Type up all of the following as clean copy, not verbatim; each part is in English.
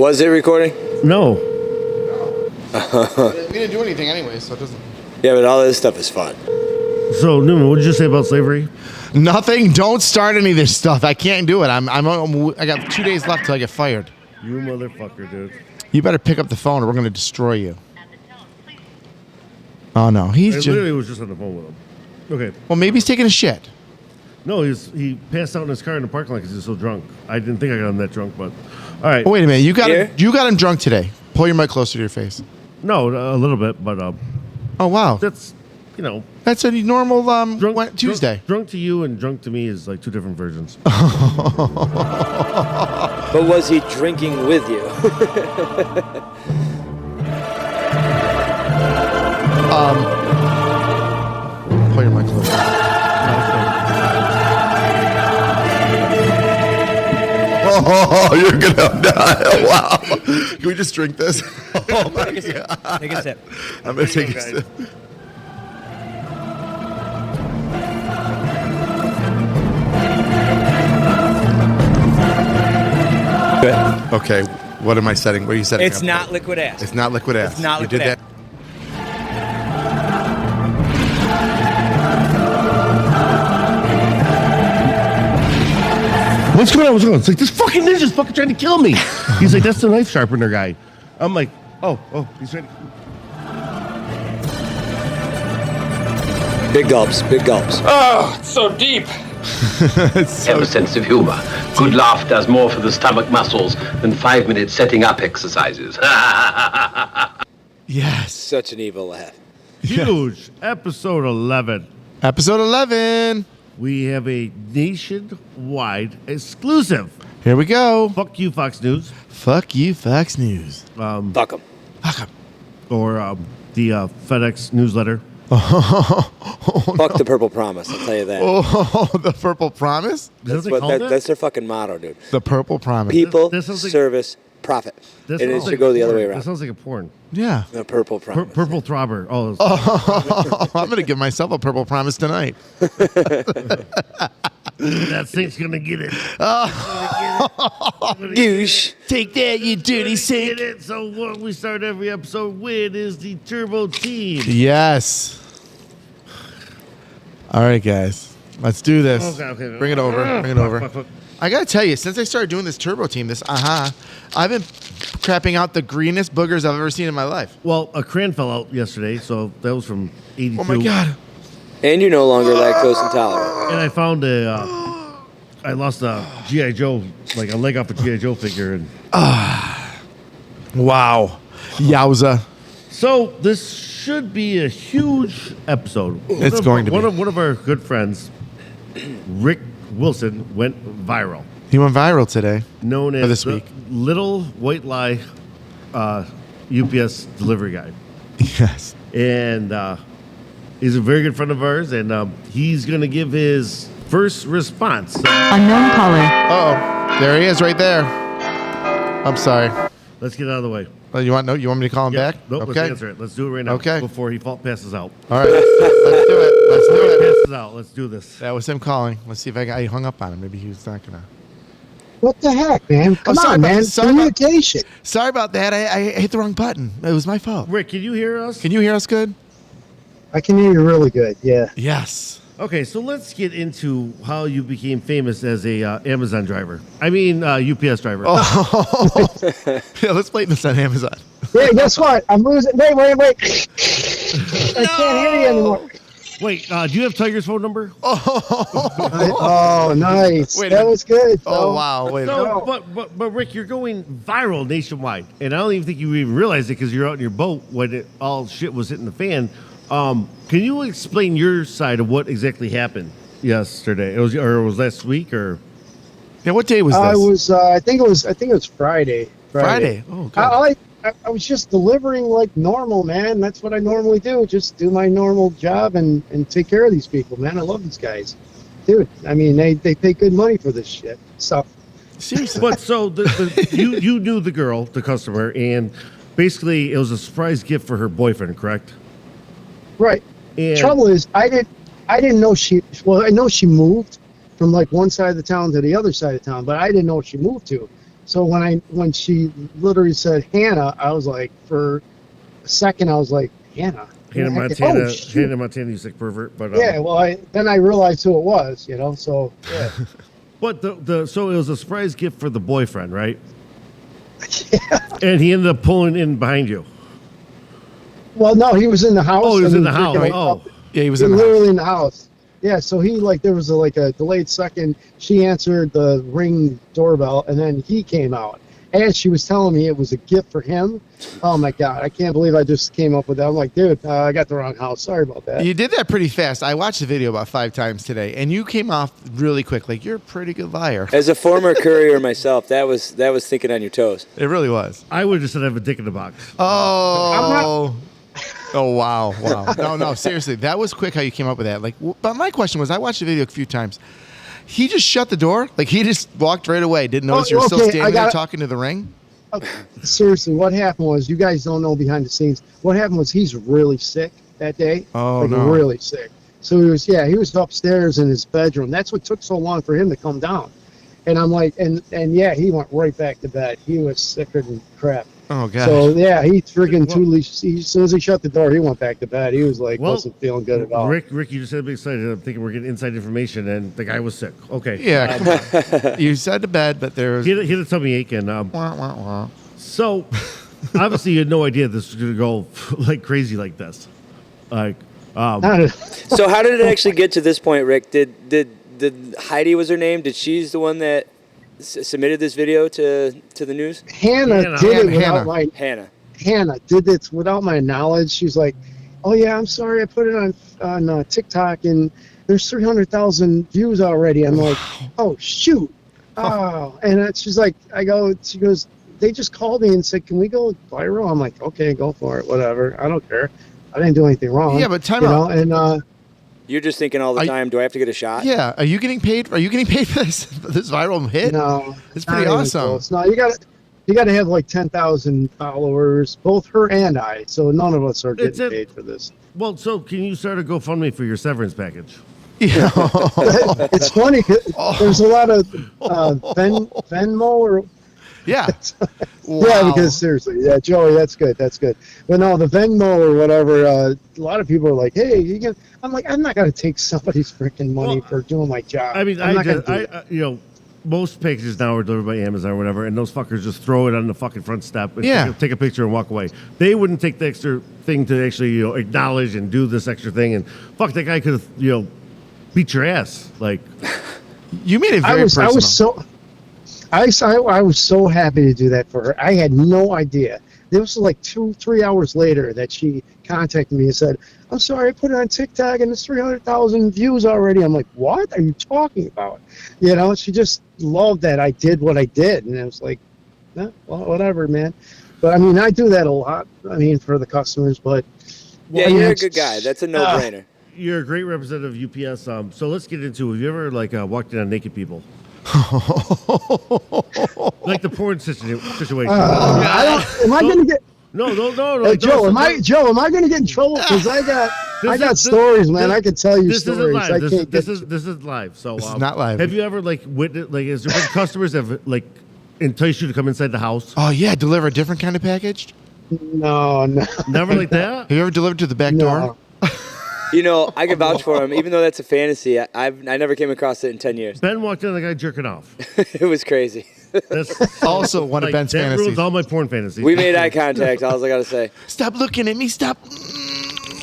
Was it recording? No. We didn't do anything anyway, so it doesn't. Yeah, but all this stuff is fun. So, Newman, what did you say about slavery? Nothing. Don't start any of this stuff. I can't do it. I got 2 days left till I get fired. You motherfucker, dude. You better pick up the phone or we're going to destroy you. Oh, no. He's I just... literally was just on the phone with him. Okay. Well, maybe he's taking a shit. No, he passed out in his car in the parking lot because he was so drunk. I didn't think I got him that drunk, but... All right. Oh, wait a minute. You got Here? him drunk today. Pull your mic closer to your face. No, a little bit, but Oh, wow. that's, you know... That's a normal Tuesday. Drunk to you and drunk to me is like two different versions. But was he drinking with you? Pull your mic closer. Oh, you're gonna die! Wow. Can we just drink this? Oh my god! Take a sip. I'm gonna take a sip. Good. Okay, what am I setting? What are you setting? It's up not for? liquid ass. It's not liquid ass. It's not You liquid did ass. that. What's going on? What's going on? It's like, this fucking ninja's fucking trying to kill me. He's like, that's the knife sharpener guy. I'm like, oh, he's trying to... Big gulps, big gulps. Oh, it's so deep. Have a sense of humor. Good laugh does more for the stomach muscles than 5-minute setting up exercises. Yes. Such an evil laugh. Huge. Episode 11. Episode 11. We have a nationwide exclusive. Here we go. Fuck you, Fox News. Fuck you, Fox News. Fuck him. Or the FedEx newsletter. Fuck the Purple Promise, I'll tell you that. Oh, the Purple Promise? That's what they call That's their fucking motto, dude. The Purple Promise. People, This sounds like- service, profit. And it should go the other way That around. sounds like a porn. Yeah. The Purple Promise. Purple Throbber. Oh, I'm going to give myself a Purple Promise tonight. that thing's gonna get it. Douche. Take that, you dirty Get it. So what we start every episode with is the Turbo Team. Yes. All right, guys. Let's do this. Okay. Bring it over. Bring it over. Fuck. I got to tell you, since I started doing this Turbo Team, I've been crapping out the greenest boogers I've ever seen in my life. Well, a crayon fell out yesterday, so that was from 82. Oh, my God. And you're no longer lactose intolerant. And I found I lost a G.I. Joe, like a leg off a G.I. Joe figure. And Wow. Yowza. so this should be a huge episode. It's going to be. One of our good friends, Rick Wilson, went viral. He went viral today. Known Or as this the week. Little White Lie UPS delivery guy. Yes. And he's a very good friend of ours, and he's going to give his first response. Unknown caller. Uh-oh. There he is right there. I'm sorry. Let's get it out of the way. Oh, you want me to call him back? Nope, Okay. let's answer it. Let's do it right now. Okay. Before he passes out. All right. Let's do it. Let's do it. Passes out. Let's do this. That was him calling. Let's see if I hung up on him. Maybe he was not gonna. What the heck, man? Come sorry on, about- man. sorry about- Communication. Sorry about that. I hit the wrong button. It was my fault. Rick, can you hear us? Can you hear us good? I can hear you really good. Yeah. Yes. Okay, so let's get into how you became famous as a Amazon driver. I mean, UPS driver. Oh. Yeah, let's play this on Amazon. Hey, guess what? I'm losing. Wait. I can't hear you anymore. Wait, do you have Tiger's phone number? Oh, nice. Wait a That minute. was good. Oh, though. wow. Wait a minute. So, but Rick, you're going viral nationwide, and I don't even think you even realized it because you're out in your boat when all shit was hitting the fan. Can you explain your side of what exactly happened yesterday? It was last week, or Yeah, what day was this? I was. I think it was Friday. Friday. Oh, good. I was just delivering like normal, man. That's what I normally do. Just do my normal job and take care of these people, man. I love these guys, dude. I mean, they pay good money for this shit. So Seriously. but so you knew the girl, the customer, and basically it was a surprise gift for her boyfriend, correct? right. And Trouble is, I didn't know she. Well, I know she moved from like one side of the town to the other side of town, but I didn't know what she moved to. So when she literally said Hannah, I was like, for a second, I was like, Hannah. Hannah Who the heck- Montana, oh, shoot. Hannah Montana, you sick pervert. But Yeah, well, then I realized who it was, so, yeah. But so it was a surprise gift for the boyfriend, right? And he ended up pulling in behind you. Well, no, he was in the house. Oh, he was and in the house. freaking- Oh, Yeah, he was in the literally house. in the house. Yeah, so he there was a delayed second. She answered the Ring doorbell, and then he came out. And she was telling me it was a gift for him. Oh my God, I can't believe I just came up with that. I'm like, dude, I got the wrong house. Sorry about that. You did that pretty fast. I watched the video about 5 times today, and you came off really quick. Like, you're a pretty good liar. As a former courier myself, that was thinking on your toes. It really was. I would have just said I have a dick in the box. Oh. Oh, wow. Wow. No, seriously. That was quick how you came up with that. Like, but my question was, I watched the video a few times. He just shut the door? Like, he just walked right away. Didn't notice you were still okay, standing there talking to the Ring? Seriously, what happened was, you guys don't know behind the scenes. What happened was he's really sick that day. Oh, like, no. really sick. So he was upstairs in his bedroom. That's what took so long for him to come down. And I'm like, and yeah, he went right back to bed. He was sicker than crap. Oh, gosh. So yeah, he friggin' as soon as he shut the door, he went back to bed. He was like, Well, wasn't feeling good at all. Rick, you just said be excited. I'm thinking we're getting inside information, and the guy was sick. Okay. Yeah, come on. You said to bed, but there was... He had a tummy ache, and Wah, wah, wah. so obviously you had no idea this was going to go like crazy like this. Like, Not at- So how did it actually get to this point, Rick? Did Heidi was her name? Did she's the one that submitted this video to the news? Hannah did it without my Hannah. Hannah did it without my knowledge. She's like, "Oh yeah, I'm sorry, I put it on TikTok and there's 300,000 views already." I'm like, "Oh shoot!" Oh, and she's like, she goes, "They just called me and said, can we go viral?" I'm like, "Okay, go for it, whatever. I don't care. I didn't do anything wrong." Yeah, but time you out. know, and You're just thinking all the I- time, do I have to get a shot? Yeah, are you getting paid? Are you getting paid for this viral hit? no, It's not pretty even awesome. close. No, you got to have like 10,000 followers, both her and I. So none of us are It's getting a- paid for this. well, so can you start a GoFundMe for your severance package? Yeah. It's funny 'cause there's a lot of Venmo or Yeah. yeah, Wow. because seriously, yeah, Joey, that's good, but no, the Venmo or whatever, a lot of people are like, hey, I'm like, I'm not gonna take somebody's freaking money Well, for doing my job. I mean, I'm not gonna do that. most packages now are delivered by Amazon or whatever, and those fuckers just throw it on the fucking front step and Yeah. take a picture and walk away. They wouldn't take the extra thing to actually, acknowledge and do this extra thing. And fuck, that guy could have, beat your ass. Like, You made it I very was personal. I was so happy to do that for her. I had no idea. It was like 2-3 hours later that she contacted me and said, "I'm sorry, I put it on TikTok and it's 300,000 views already." I'm like, "What are you talking about?" She just loved that I did what I did, and I was like, well, whatever, man. But I mean, I do that a lot. I mean, for the customers, but Yeah, I mean, you're a it's- good guy. That's a no-brainer. you're a great representative of UPS. So let's get into, have you ever, walked in on naked people? Like the porn situation. I don't. Am I gonna get? No. Hey, Joe, am I going to get in trouble? Because I got stories, man. I can tell you This stories. isn't live. I This can't get. is has So This is not live. Have you ever witnessed has there been customers that have enticed you to come inside the house? Oh, yeah, deliver a different kind of package? No. Never like that. Have you ever delivered to the back door? No. I can vouch for him. Even though that's a fantasy, I never came across it in 10 years. Ben walked in, the guy jerking off. It was crazy. That's Also one of Ben's that fantasies. ruins all my porn fantasies. We made eye contact. All I got to say. Stop looking at me. Stop.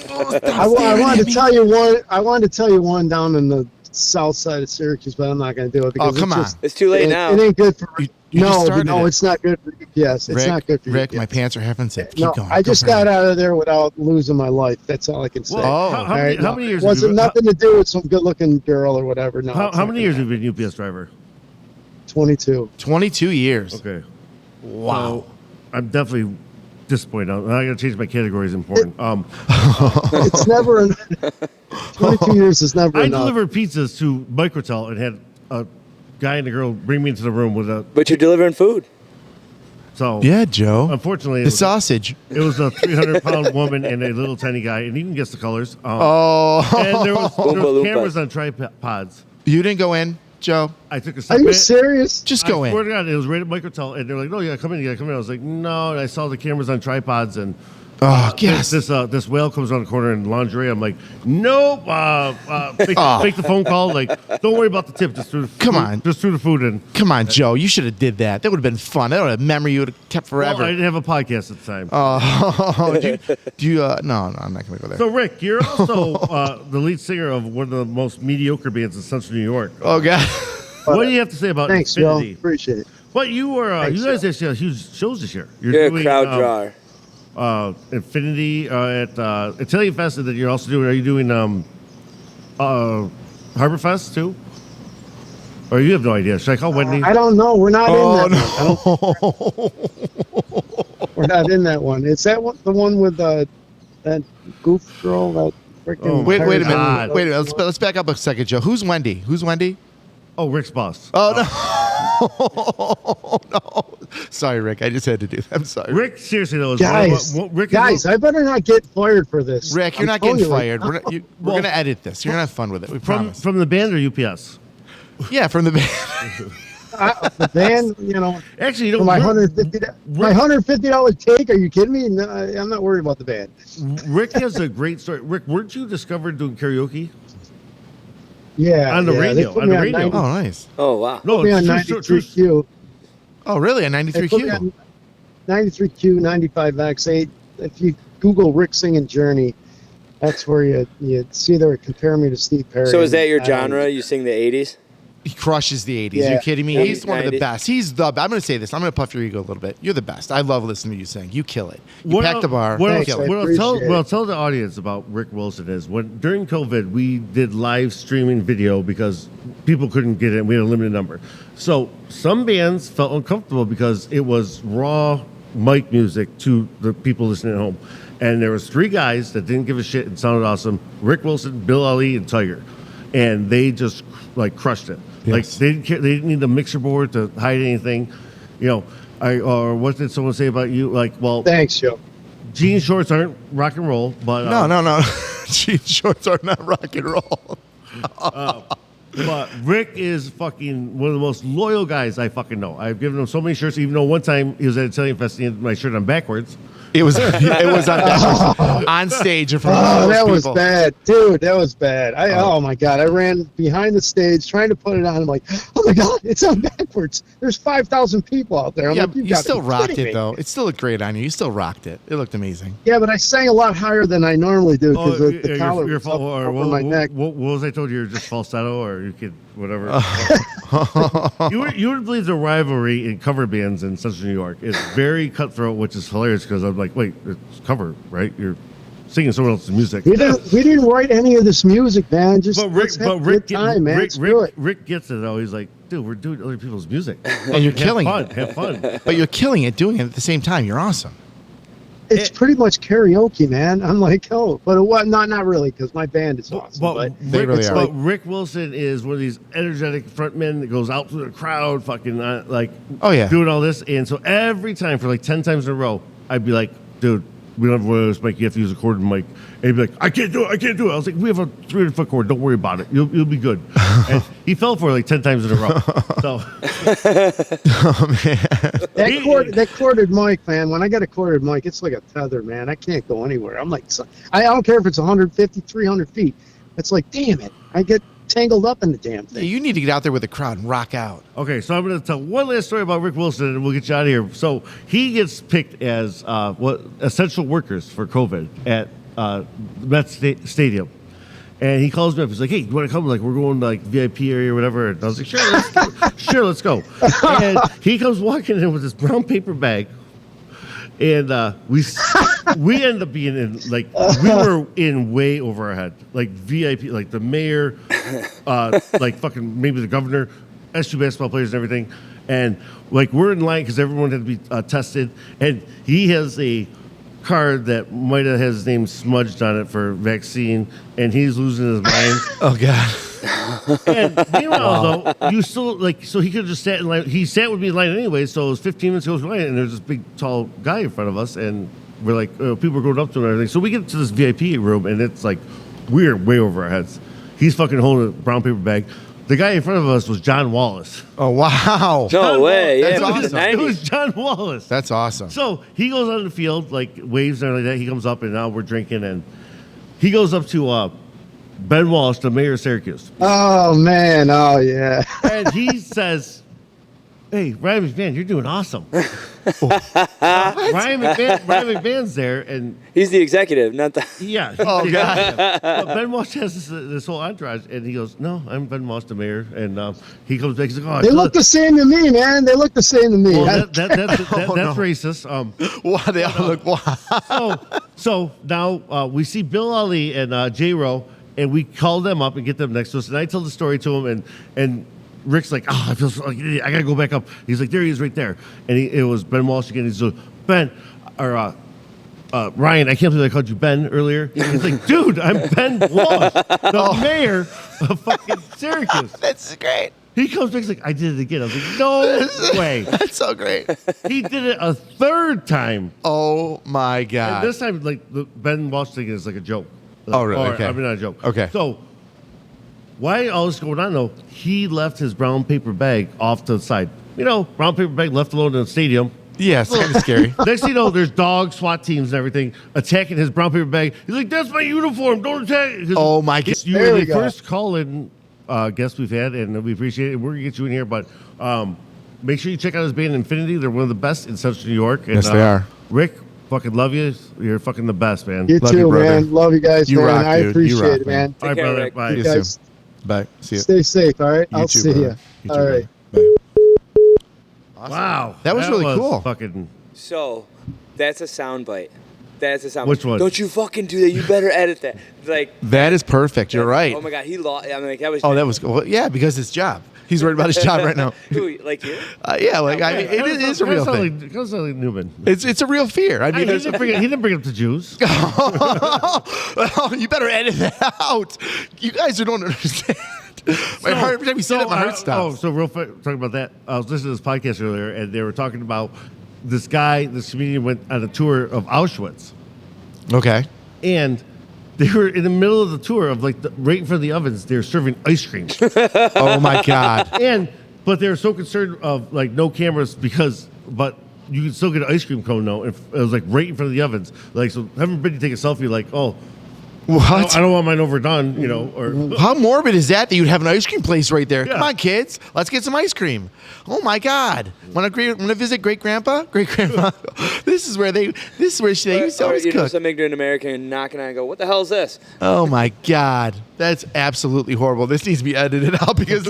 I wanted to tell you one. I wanted to tell you one down in the south side of Syracuse, but I'm not going to do it because come on. It's too late now. It ain't good for. You just started it. It's not good for UPS. It's not good for Rick, UPS. my pants are half unzipped. Keep No, going. I Go just for it. got out of there without losing my life. That's all I can say. Well, Oh. how All right, many years? It wasn't have you, nothing to do with some good-looking girl or whatever. No. How it's many not years gonna have you been an UPS driver? happen. 22. 22 years. Okay. Wow. So, I'm definitely disappointed. I got to change my categories in porn. It's never. 22 years is never I enough. delivered pizzas to Microtel and had a guy and a girl bring me into the room with a. But you're delivering food. So Yeah, Joe. unfortunately, The sausage. it was a 300-pound woman and a little tiny guy, and you can guess the colors. Oh. And there was Oompa Loompa. cameras on tripods. You didn't go in? Joe? I took a Are step you back. serious? Just go I swear in. to God, it was right at Mike Hotel, and they're like, "No, you gotta come in, you gotta come in." I was like, "No," and I saw the cameras on tripods, and Oh, yes. this whale comes around the corner in lingerie. I'm like, "Nope." Make the phone call. Like, don't worry about the tip. Just through. Come on. Just through the food in. Come on, Joe. You should have did that. That would have been fun. That would have memory you would have kept forever. Well, I didn't have a podcast at the time. Oh, do you? No, I'm not gonna go there. So, Rick, you're also the lead singer of one of the most mediocre bands in Central New York. Oh God. What do you have to say about Thanks, Joe. Infinity? Appreciate it. What you were? Thanks, You guys actually had huge shows this year. You're a doing, crowd drawer. Infinity at Italian Fest, and then you're also doing. Are you doing Harbor Fest too? Or you have no idea? Should I call Wendy? I don't know. We're not in that Oh one. We're not in that one. Is that one, the one with that goof girl? That freaking. Wait a minute. God. Wait a minute. Let's back up a second, Joe. Who's Wendy? Who's Wendy? Oh, Rick's boss. Oh no. No. Sorry, Rick. I just had to do that. I'm sorry. Rick, seriously though, is Guys, Rick guys, I better not get fired for this. Rick, you're I'm not telling getting you right fired. now. We're gonna edit this. You're gonna have fun with it. We from promise. the band or UPS? Yeah, from the band. The band, you know, Actually, you for know, my Rick, $150 take. Are you kidding me? No, I'm not worried about the band. Rick has a great story. Rick, weren't you discovered doing karaoke? Yeah, On the yeah, they radio, put on me the radio. 90 Oh, nice. Oh wow. No, put me on it's true. 93Q. Oh, really? A They put me 93Q? on 93Q, 95X8. If you Google Rick singing Journey, that's where you see they were comparing me to Steve Perry. So is that your I don't- genre? You sing the 80s? He crushes the 80s. Yeah. You're kidding me? Yeah. He's one of the 90s. best. He's the. I'm going to say this. I'm going to puff your ego a little bit. You're the best. I love listening to you sing. You kill it. You pack the bar. What, you I'll, Thanks, kill it. I appreciate what I'll it. tell the audience about Rick Wilson is when during COVID we did live streaming video because people couldn't get it. We had a limited number, so some bands felt uncomfortable because it was raw mic music to the people listening at home, and there was 3 guys that didn't give a shit and sounded awesome: Rick Wilson, Bill Ali, and Tiger, and they just like crushed it. Like Yes. they didn't care, they didn't need the mixer board to hide anything, you know. Or what did someone say about you? Like, well, Thanks, Joe. jean shorts aren't rock and roll, but No. Jean shorts are not rock and roll. But Rick is fucking one of the most loyal guys I fucking know. I've given him so many shirts, even though one time he was at Italian Fest and he had my shirt on backwards. It was on backwards, on stage in front of all Oh, those that was people. bad, dude. That was bad. Oh my god, I ran behind the stage trying to put it on. I'm like, oh my god, it's on backwards. There's 5,000 people out there. I'm Yeah, like, you gotta still be rocked kidding it me. though. It still looked great on you. You still rocked it. It looked amazing. Yeah, but I sang a lot higher than I normally do because the collar was up over my neck. What was I told you? You're just falsetto, or you could whatever. you would believe the rivalry in cover bands in Central New York is very cutthroat, which is hilarious because I'm like, wait, it's cover, right? You're singing someone else's music. We didn't write any of this music, man. Just But Rick, let's have a good time, man. Rick, Screw it. Rick gets it though. He's like, dude, we're doing other people's music. And you're killing it. Have fun. But you're killing it doing it at the same time. You're awesome. It's pretty much karaoke, man. I'm like, oh, but what? Not really, because my band is awesome. But They really are. But Rick Wilson is one of these energetic frontmen that goes out to the crowd, fucking like, Oh, yeah. doing all this. And so every time for like 10 times in a row, I'd be like, dude, we don't have one of those mic. You have to use a corded mic. And he'd be like, I can't do it. I was like, we have a 300-foot cord. Don't worry about it. You'll be good. And he fell for it like 10 times in a row. So that corded mic, man. When I got a corded mic, it's like a tether, man. I can't go anywhere. I'm like, I don't care if it's 150, 300 feet. It's like, damn it, I get tangled up in the damn Yeah, thing. you need to get out there with the crowd and rock out. Okay, so I'm going to tell one last story about Rick Wilson, and we'll get you out of here. So he gets picked as essential workers for COVID at Met Stadium, and he calls me up. He's like, "Hey, you want to come? Like, we're going to like VIP area or whatever." And I was like, "Sure, let's go." And he comes walking in with this brown paper bag, and we end up being in like we were in way over our head, like VIP, like the mayor, like fucking maybe the governor, SU basketball players and everything, and like we're in line because everyone had to be tested, and he has a card that might have his name smudged on it for vaccine, and he's losing his mind. Oh God. And meanwhile, though, you still like, so he could have just sat in line. He sat with me in line anyway, so it was 15 minutes goes by, and there's this big, tall guy in front of us, and we're like, people are going up to him and everything. So we get to this VIP room, and it's like, we're way over our heads. He's fucking holding a brown paper bag. The guy in front of us was John Wallace. Oh wow. No way. Yeah, That's it was awesome. the It was 90s. John Wallace. That's awesome. So he goes on the field, like waves and everything like that. He comes up, and now we're drinking, and he goes up to Ben Walsh, the mayor of Syracuse, Oh man, oh yeah. and he says, "Hey, Ryan McMahon, you're doing awesome." Ryan McMahon's there, and He's the executive, not the. yeah. Oh god. But Ben Walsh has this whole entourage, and he goes, "No, I'm Ben Walsh, the mayor," and he comes back. He's like, "Oh, They look the same to me, man. They look the same to me. well, I- that's racist." Wow, they all look wow. So now we see Bill Ali and J-Ro, and we call them up and get them next to us. And I tell the story to him, and Rick's like, "Oh, I feel so, like, I gotta go back up." He's like, "There he is, right there." And it was Ben Walsh again. He's like, "Ben, or Ryan, I can't believe I called you Ben earlier." He's like, "Dude, I'm Ben Walsh, the mayor of fucking Syracuse." That's great. He comes back, he's like, "I did it again." I was like, "No way." That's so great. He did it a third time. Oh my And god. this time, like the Ben Walsh thing is like a joke. Oh, really? Or, Okay. I mean, not a joke. Okay. So, why all this going on though? He left his brown paper bag off to the side. You know, brown paper bag left alone in the stadium. Yeah, it's kind of scary. Next thing you know, there's dogs, SWAT teams, and everything attacking his brown paper bag. He's like, "That's my uniform. Don't attack it." 'Cause Oh my god. You There were we the go. first call-in guest we've had, and we appreciate it. We're gonna get you in here, but make sure you check out his band Infinity. They're one of the best in Central New York. And, Yes, they are. Rick, fucking love you. You're fucking the best, man. You Love too, you, brother. man. Love you guys, You man. rock, I dude. You appreciate rock, it, man. man. All right, Take care, brother. Rick. Bye. You You too. guys Bye. See you. stay safe, all right? You I'll too, see brother. you. too, All right. brother. Bye. Wow, That was really cool. Fucking. So, that's a soundbite. That's a soundbite. Which one? Don't you fucking do that. You better edit that. Like, That is perfect. You're right. Oh my god, he lost. I mean, like, that was. Oh, that was well, yeah, because his job. He's worried about his job right now. Who, like you? Yeah, like I mean, it is a real thing. Kind of like Newman. It's a real fear. I He mean, there's didn't bring up the Jews. oh, you better edit that out. You guys don't understand. My heart, every time you say that, my heart stops. So real quick, talking about that, I was listening to this podcast earlier, and they were talking about this comedian went on a tour of Auschwitz, Okay. and they were in the middle of the tour of like right in front of the ovens. They were serving ice cream, Oh my God. but they were so concerned of like no cameras but you can still get an ice cream cone though. If it was like right in front of the ovens, like so, having Brittany take a selfie, like, "Oh, What? I don't want mine overdone," you know, or How morbid is that you'd have an ice cream place right there? Yeah. Come on, kids. Let's get some ice cream. Oh my God. Want to visit great grandpa? Great grandma. This is where they used to always you know, cook. some ignorant American knocking on and go, "What the hell is this?" Oh my God. That's absolutely horrible. This needs to be edited out because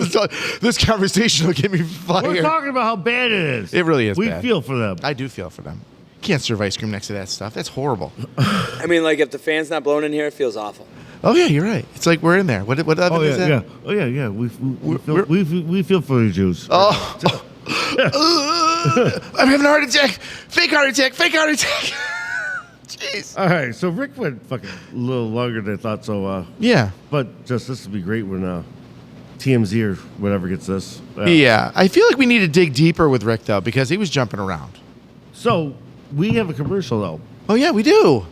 this conversation will get me we're fired. talking about how bad it is. It really is We bad. feel for them. I do feel for them. Can't serve ice cream next to that stuff. That's horrible. I mean, like, if the fan's not blowing in here, it feels awful. Oh yeah, you're right. It's like we're in there. What oven Oh is yeah, that? yeah. Oh yeah, yeah. We feel for the Jews. Oh. I'm having a heart attack. Fake heart attack. Fake heart attack. Jeez. All right, so Rick went fucking a little longer than I thought. So, Yeah. but just this would be great when TMZ or whatever gets this. Yeah. I feel like we need to dig deeper with Rick though because he was jumping around. So we have a commercial though, Oh yeah, we do.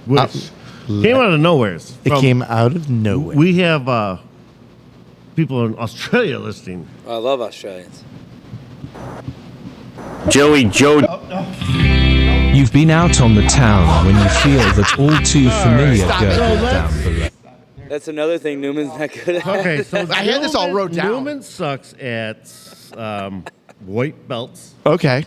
which came out of nowhere. It came out of nowhere. We have people in Australia listening. I love Australians. Joey Joe. You've been out on the town when you feel that all too familiar stop it. gurgle down below. That's another thing Newman's not good at. Okay, so I had this all wrote down. Newman sucks at white belts, Okay.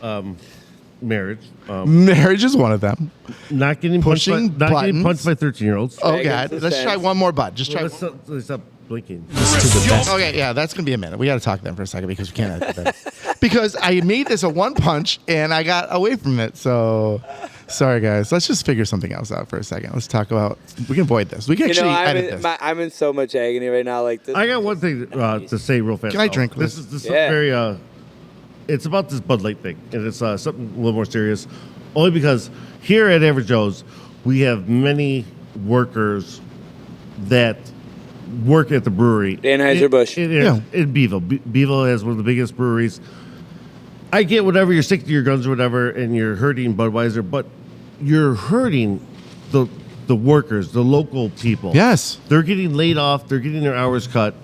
marriage, Marriage is one of them. not getting Pushing punched by, not getting buttons. punched by 13-years. Oh Dragons God. and Let's try fans. one more butt. Just try. Let's stop blinking. As to the best. Okay, yeah, that's gonna be a minute. We got to talk then for a second because we can't edit that. Because I made this a one punch and I got away from it. So, sorry guys. Let's just figure something else out for a second. Let's talk about. We can avoid this. We can You actually know, edit this. I'm in so much agony right now. Like this. I got one thing to say real fast. Can I though. drink This this? is this Yeah. is very. It's about this Bud Light thing, and it's something a little more serious. Only because here at Average Joe's, we have many workers that work at the brewery. Anheuser-Busch. In Beeville. Beeville has one of the biggest breweries. I get whatever, you're sticking to your guns or whatever, and you're hurting Budweiser, but you're hurting the workers, the local people. Yes. They're getting laid off. They're getting their hours cut.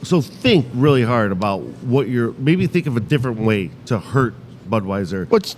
So think really hard about what you're. Maybe think of a different way to hurt Budweiser. Which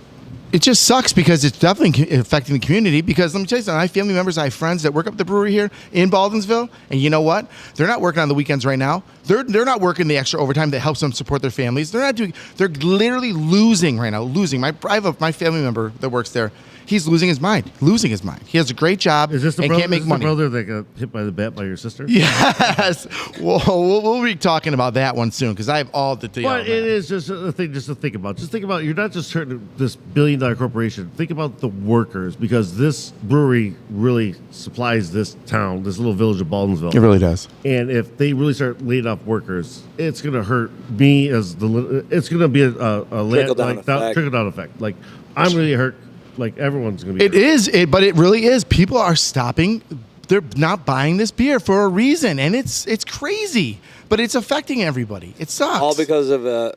it just sucks because it's definitely affecting the community. Because let me tell you something, I have family members, I have friends that work up at the brewery here in Baldwinsville, and you know what? They're not working on the weekends right now. They're not working the extra overtime that helps them support their families. They're not doing. They're literally losing right now. Losing. I have my family member that works there. He's losing his mind. Losing his mind. He has a great job Is this the and brother, can't make money. the brother that got hit by the bat by your sister? Yes. We'll be talking about that one soon because I have all the details. But it is just a thing just to think about. Just think about, you're not just hurting this billion-dollar corporation. Think about the workers, because this brewery really supplies this town, this little village of Baldwinsville. It really does. And if they really start laying off workers, it's going to hurt me as the. It's going to be a Trickle-down effect. trickle-down effect. Like, I'm really hurt. Like, everyone's going to be It hurt. is, but it really is. People are stopping. They're not buying this beer for a reason, and it's crazy. But it's affecting everybody. It sucks. All because of a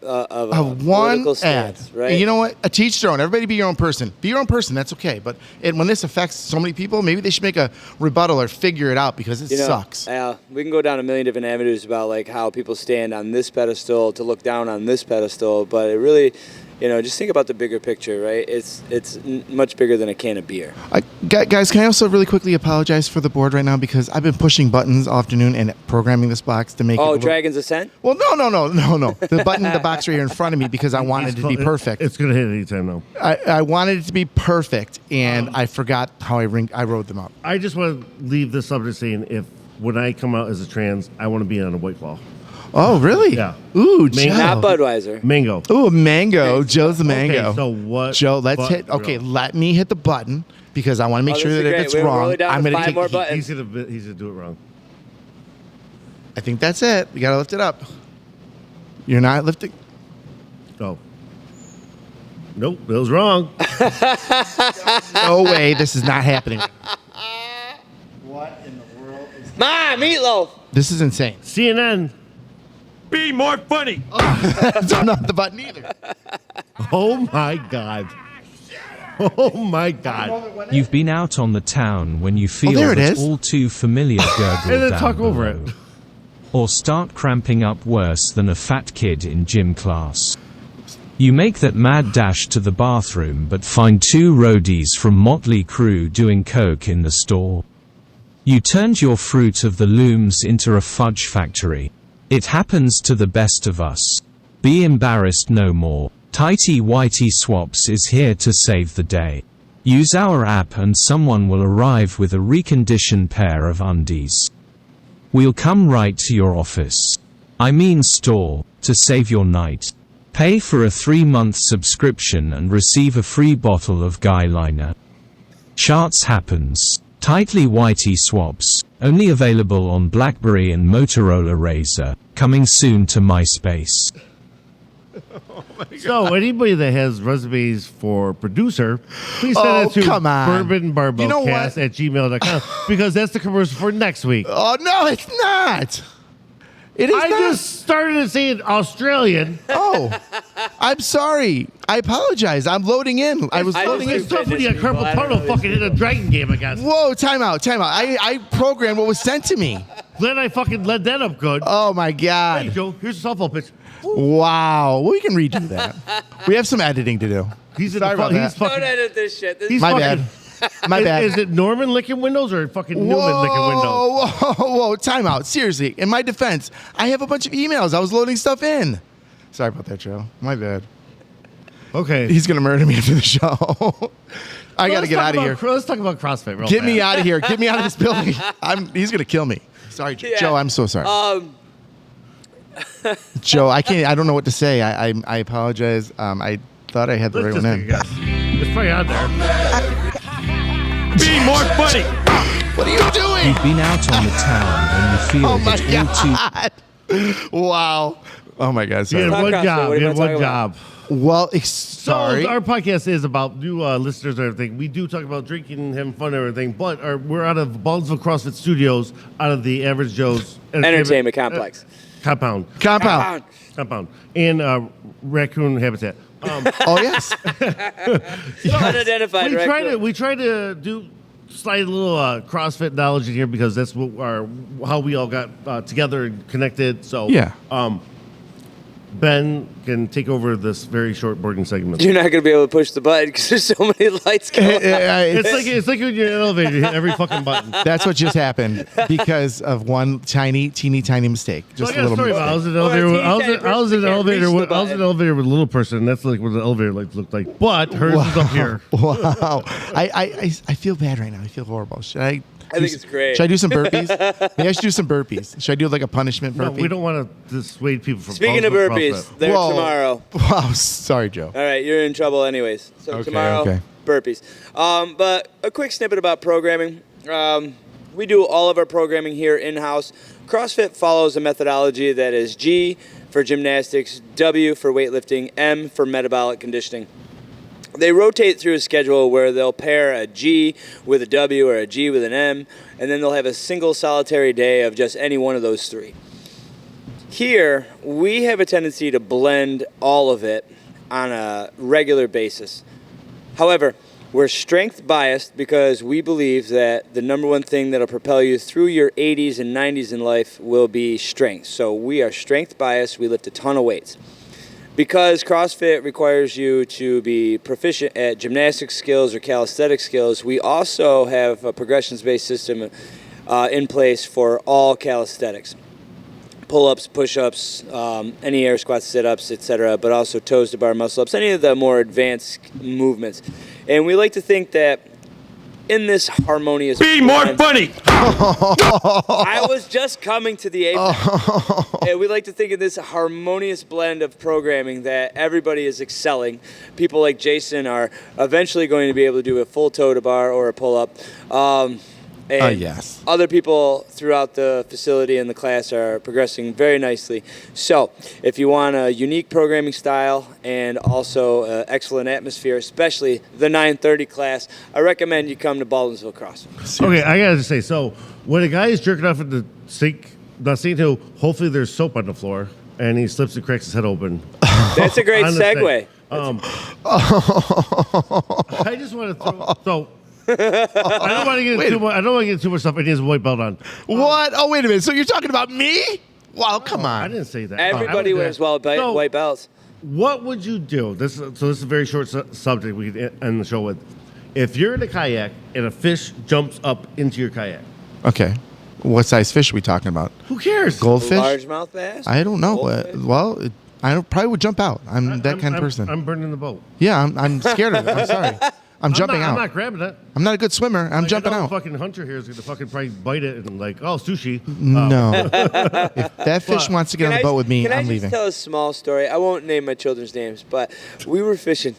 one political ad, stance, right? And you know what? A teach their own. Everybody be your own person. Be your own person. That's okay. But when this affects so many people, maybe they should make a rebuttal or figure it out because it You know, sucks. we can go down a million different avenues about like how people stand on this pedestal to look down on this pedestal, but it really, just think about the bigger picture, right? It's much bigger than a can of beer. Guys, can I also really quickly apologize for the board right now because I've been pushing buttons all afternoon and programming this box to make it. Dragon's Ascent? Well, no. The button, the box right here in front of me because I wanted it to be perfect. It's going to hit any time now. I wanted it to be perfect, and I forgot how I wrote them up. I just want to leave this up to saying, when I come out as a trans, I want to be on a White Claw. Oh, really? Yeah. Ooh, Mango. Joe. Not Budweiser. Mango. Ooh, mango. Joe's the mango. Okay, so what? Joe, let's hit. bro? Okay, let me hit the button because I want to make sure this is that if great. it's We're wrong, really down I'm to going to 5 more take. buttons. He's gonna do it wrong. I think that's it. You got to lift it up. You're not lifting. Oh. Nope, Bill's wrong. No way. This is not happening. Ma, meatloaf. This is insane. CNN. Be more funny. That's not the button either. Oh my God. Oh my God. You've been out on the town when you feel there it that is. all too familiar gurgle And then down talk over below. it. Or start cramping up worse than a fat kid in gym class. You make that mad dash to the bathroom but find 2 roadies from Motley Crue doing coke in the store. You turned your fruit of the looms into a fudge factory. It happens to the best of us. Be embarrassed no more. Tighty Whitey Swaps is here to save the day. Use our app and someone will arrive with a reconditioned pair of undies. We'll come right to your office. I mean store, to save your night. Pay for a 3-month subscription and receive a free bottle of Guy Liner. Charts happens. Tightly Whitey Swaps, only available on BlackBerry and Motorola Razr, coming soon to MySpace. So anybody that has resumes for producer, please send Oh, it to come on. bourbonbarbellcast You know what? at gmail.com because that's the commercial for next week. Oh no, it's not. It is I not. just started saying Australian. Oh, I'm sorry. I apologize. I'm loading in. I was I loading just- in. It's tough when you got Carpal Tunnel fucking in a dragon game, I guess. Whoa, time out. I programmed what was sent to me. Glad I fucking led that up good. Oh my Hey, God. Joe, here's a softball pitch. Wow. Well, we can redo that. We have some editing to do. He's in Sorry the about that. he's fucking. Don't edit this shit. This He's My fucking, bad. My bad. Is it Norman licking windows or fucking Newman licking windows? Whoa, time out. Seriously, in my defense, I have a bunch of emails. I was loading stuff in. Sorry about that, Joe. My bad. Okay. He's going to murder me after the show. I got to Let's get talk out of here. about- Let's talk about CrossFit real Get me fast. out of here. Get me out of this building. He's going to kill me. Sorry, Yeah. Joe. I'm so sorry. Joe, I can't. I don't know what to say. I apologize. I thought I had the Let's right just one take a in. guess. It's probably on there. Be more funny. What are you doing? You've been out on the town when you feel Oh my that all too God. Wow. Oh my God. You Sorry. had Talk one CrossFit. job. What are You you had gonna one talk job. Well, So sorry. our podcast is about new listeners and everything. We do talk about drinking and having fun and everything, but we're out of Baldwinsville CrossFit Studios, out of the Average Joe's Entertainment complex. Compound. Compound. Compound. And Raccoon Habitat. Oh yes. Unidentified. We right? try to do slide a little CrossFit knowledge in here because that's how we all got together and connected. So Yeah. Ben can take over this very short boarding segment. You're not going to be able to push the button because there's so many lights going on. It's like when you're in an elevator, you hit every fucking button. That's what just happened because of one teeny tiny mistake. So Just I a got a little story mistake. about I was in an Or a elevator. teeny I was tiny in an person elevator. can't reach the I was in an button. elevator with a little person. That's like what the elevator lights look like. But hers is up here. Wow. I feel bad right now. I feel horrible. I think it's great. Should I do some burpees? Maybe I should do some burpees. Should I do like a punishment No, burpee? we don't want to dissuade people from. Speaking of burpees, they're Whoa. tomorrow. Wow. Sorry, Joe. All right, you're in trouble anyways. So Okay, tomorrow, okay. burpees. But a quick snippet about programming. We do all of our programming here in-house. CrossFit follows a methodology that is G for gymnastics, W for weightlifting, M for metabolic conditioning. They rotate through a schedule where they'll pair a G with a W or a G with an M, and then they'll have a single solitary day of just any one of those three. Here, we have a tendency to blend all of it on a regular basis. However, we're strength biased because we believe that the number one thing that'll propel you through your 80s and 90s in life will be strength. So we are strength biased. We lift a ton of weights. Because CrossFit requires you to be proficient at gymnastic skills or calisthenic skills, we also have a progressions-based system in place for all calisthenics. Pull-ups, push-ups, any air squats, sit-ups, etc., but also toes to bar muscle-ups, any of the more advanced movements. And we like to think that in this harmonious Be more blend- funny. I was just coming to the apex. And we like to think of this harmonious blend of programming that everybody is excelling. People like Jason are eventually going to be able to do a full toe to bar or a pull-up. And yes. other people throughout the facility and the class are progressing very nicely. So if you want a unique programming style and also an excellent atmosphere, especially the 9:30 class, I recommend you come to Baldwinsville CrossFit. Okay, I gotta say, so when a guy is jerking off at the sink, not sink too, hopefully there's soap on the floor, and he slips and cracks his head open. That's a great On the segue. I just want to throw. So I don't want to get into too much. I don't want to get too much stuff. And he has a white belt on. What? Oh, wait a minute. So you're talking about me? Wow, come I on. didn't say that. Everybody I wears was there. So, white belts. What would you do? This is a very short subject we could end the show with. If you're in a kayak and a fish jumps up into your kayak, Okay. What size fish are we talking about? who cares? Goldfish? Largemouth bass? I don't know. Goldfish? I probably would jump out. I'm that kind of person. I'm burning the boat. Yeah, I'm scared of it. I'm sorry. I'm jumping I'm out. not grabbing it. I'm not a good swimmer. I'm Like, jumping I know out. the fucking hunter here is gonna fucking probably bite it and like, oh, sushi. No. If that fish But- wants to get on the boat with me, Can I I'm just leaving. tell a small story? I won't name my children's names, but we were fishing,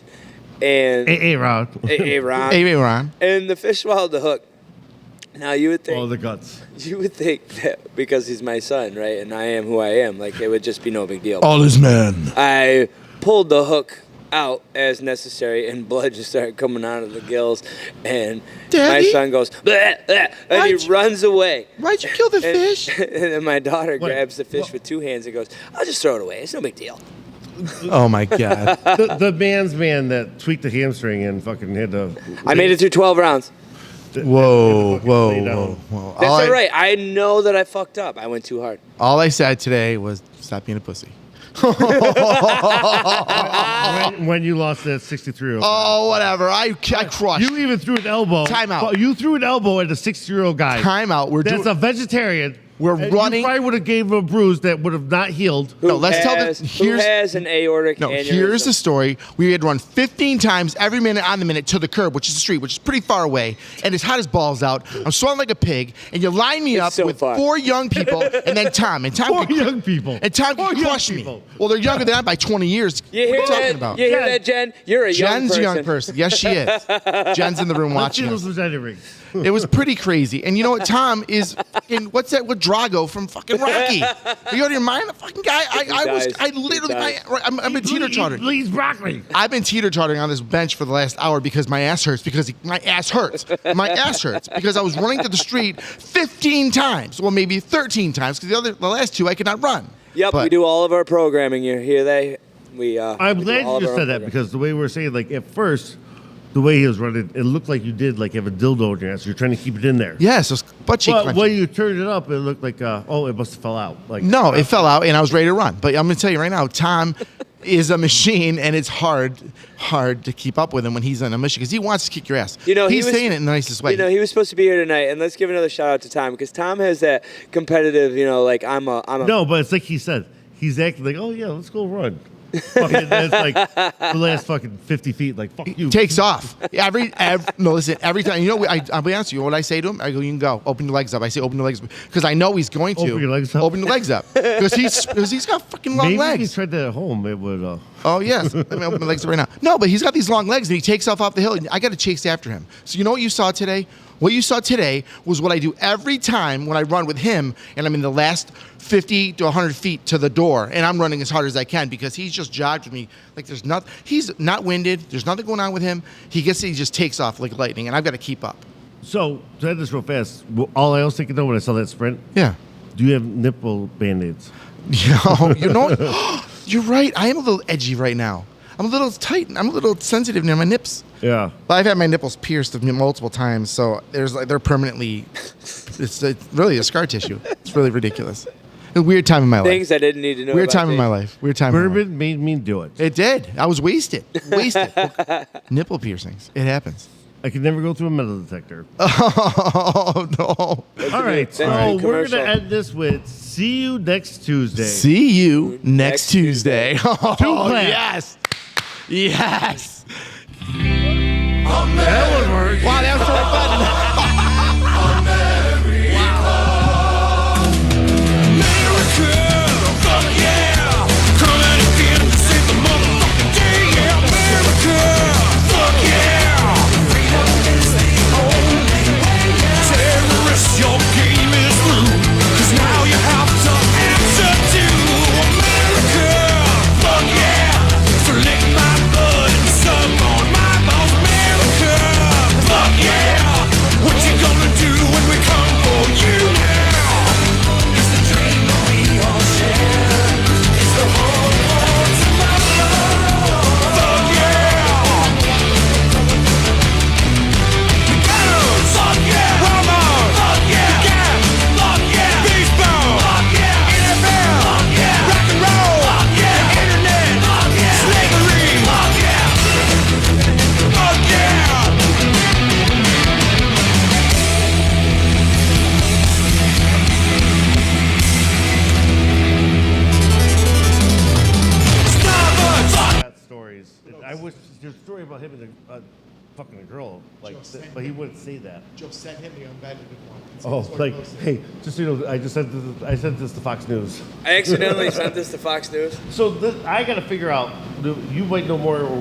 and Hey, Rod. hey, Ron, Hey, wait, Ron. and the fish swallowed the hook. Now you would think Oh, the guts. that because he's my son, right, and I am who I am, like it would just be no big deal. All is man. I pulled the hook out as necessary, and blood just started coming out of the gills, and Daddy? my son goes, bleh, bleh, and Why'd he you- runs away. Why'd you kill the And, fish? and then my daughter Wait, grabs the fish with two hands and goes, I'll just throw it away. It's no big deal. Oh my god. the man's man that tweaked the hamstring and fucking had to. I made it through 12 rounds. Whoa, whoa, Lay down. whoa, whoa. That's all right. I know that I fucked up. I went too hard. All I said today was stop being a pussy. when you lost that 63-year-old. Oh, whatever. I crushed. You even threw an elbow. Time out. Well, you threw an elbow at a 60-year-old guy. Time out. We're That's doing. a vegetarian. We're And running- You probably would have gave him a bruise that would have not healed. No, let's tell the- Who here's- has an aortic No, aneurysm? here's the story. We had run 15 times every minute on the minute to the curb, which is the street, which is pretty far away, and it's hot as balls out. I'm sweating like a pig, and you line me It's up so with far. 4 young people, and then Tom. And Tom Four could- young people. And Tom Four could young crush me. people. Well, they're younger than I by 20 years. You What hear are you talking that? about? You hear Jen. that, Jen? You're a Jen's young person. a young person. Yes, she is. Jen's in the room Let's see watching those us. vagina rings. It was pretty crazy. And you know what? Tom is in what's that with Drago from fucking Rocky? Are you out of your mind? The fucking guy. I literally, I've been teeter-tottering. He bleeds broccoli. I've been teeter-tottering on this bench for the last hour because my ass hurts. My ass hurts. My ass hurts because I was running to the street 15 times. Well, maybe 13 times because the last 2 I could not run. Yep, But- we do all of our programming. You hear that? I'm we do glad all you of just our said own that programming. because the way we're saying, like at first, the way he was running, it looked like you did like have a dildo in your ass. You're trying to keep it in there. Yeah, so butt cheek But clenching. when you turned it up, it looked like it must have fell out. Like No, it fell out, and I was ready to run. But I'm going to tell you right now, Tom is a machine, and it's hard to keep up with him when he's on a mission because he wants to kick your ass. You know, he's he was- saying it in the nicest way. You know, he was supposed to be here tonight, and let's give another shout out to Tom because Tom has that competitive. You know, like I'm a. No, but it's like he said. He's acting like, oh yeah, let's go run. Fucking, that's like the last fucking 50 feet. Like fuck you. Takes off every time. You know, I'll be honest with you. What I say to him, I go, "You can go. Open your legs up." I say, "Open your legs," because I know he's going to Open your legs up? Open your legs up because he's got fucking long Maybe if legs. he tried that at home, it would. Oh yes, let me open my legs up right now. No, but he's got these long legs and he takes off the hill. And I got to chase after him. So you know what you saw today? What you saw today was what I do every time when I run with him, and I'm in the last 50 to 100 feet to the door, and I'm running as hard as I can because he's just jogged with me like there's nothing. He's not winded. There's nothing going on with him. He just takes off like lightning, and I've got to keep up. So to end this real fast, all I was thinking though when I saw that sprint, Yeah. do you have nipple band-aids? You know what? You're right. I am a little edgy right now. I'm a little tight. I'm a little sensitive near my nips. Yeah. But I've had my nipples pierced multiple times, so they're permanently. It's really a scar tissue. It's really ridiculous. A weird time in my life. Things I didn't need to know. Weird about time in my life. Weird time. in my life. Bourbon made me do it. It did. I was wasted. Nipple piercings. It happens. I could never go through a metal detector. Oh no. All right, That's so a good we're commercial. gonna end this with "See you next Tuesday." See you next Tuesday. Oh, claps. yes. Yes. That would work. Wow, that was so fun. Your game is through, 'cause now you have to answer to America. Fuck yeah, so lick my blood and suck on my balls, America. Fuck yeah, what you gonna do when we come for you now? It's the dream that we all share. It's the hope for tomorrow. Fuck yeah. Fuck yeah. One more. Fuck yeah. Fuck yeah. Baseball. Fuck yeah. NFL. Fuck yeah. Rock and roll. Fuck yeah. Internet. Fuck yeah. Slavery. Fuck yeah. Fuck yeah. Starbucks. Fuck Got stories. I wish your story about him and fucking a girl, like, but he wouldn't say that. Joe sent him the unvetted one. Oh, like, hey, just so you know, I sent this to Fox News. I accidentally sent this to Fox News. So I got to figure out. You might know more or what.